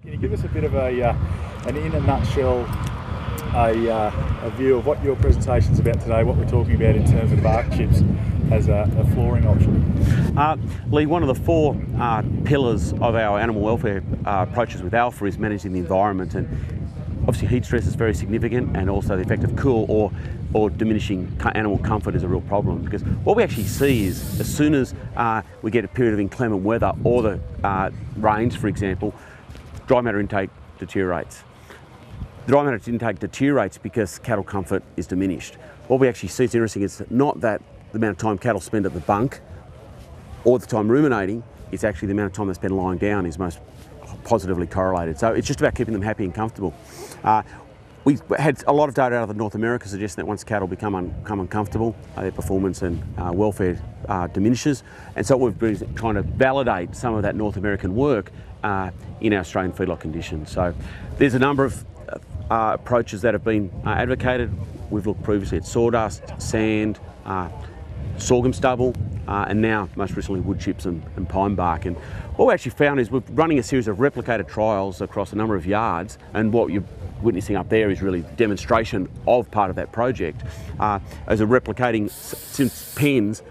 Can you give us a bit of an in a nutshell, a view of what your presentation's about today, what we're talking about in terms of bark chips as a flooring option? Lee, one of the four pillars of our animal welfare approaches with Alpha is managing the environment, and obviously heat stress is very significant, and also the effect of cool or diminishing animal comfort is a real problem, because what we actually see is as soon as we get a period of inclement weather or the rains, for example, dry matter intake deteriorates. The dry matter intake deteriorates because cattle comfort is diminished. What we actually see is interesting, it's not that the amount of time cattle spend at the bunk or the time ruminating, it's actually the amount of time they spend lying down is most positively correlated. So it's just about keeping them happy and comfortable. We had a lot of data out of North America suggesting that once cattle become uncomfortable, their performance and welfare diminishes. And so we've been trying to validate some of that North American work in our Australian feedlot conditions. So there's a number of approaches that have been advocated. We've looked previously at sawdust, sand, sorghum stubble, and now most recently wood chips and pine bark. And what we actually found is we're running a series of replicated trials across a number of yards, and what you're witnessing up there is really demonstration of part of that project as a replicating since pens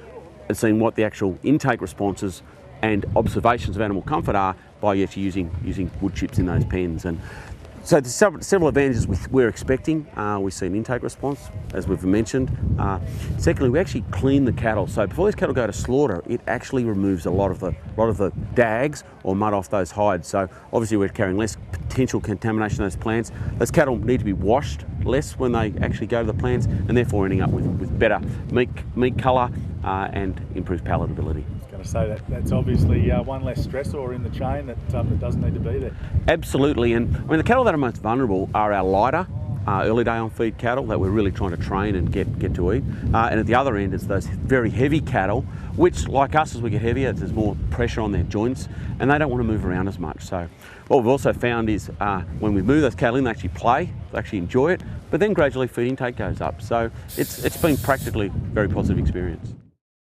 and seeing what the actual intake responses and observations of animal comfort are by actually using wood chips in those pens. And so there's several advantages we're expecting. We see an intake response, as we've mentioned. Secondly, we actually clean the cattle. So before these cattle go to slaughter, it actually removes a lot of the dags or mud off those hides. So obviously we're carrying less potential contamination of those plants. Those cattle need to be washed less when they actually go to the plants, and therefore ending up with better meat colour and improved palatability. To say that's obviously one less stressor in the chain that doesn't need to be there. Absolutely, and I mean the cattle that are most vulnerable are our lighter, early day on feed cattle that we're really trying to train and get to eat. And at the other end, it's those very heavy cattle, which, like us, as we get heavier, there's more pressure on their joints, and they don't want to move around as much. So what we've also found is when we move those cattle in, they actually play, they actually enjoy it, but then gradually feed intake goes up. So it's been practically a very positive experience.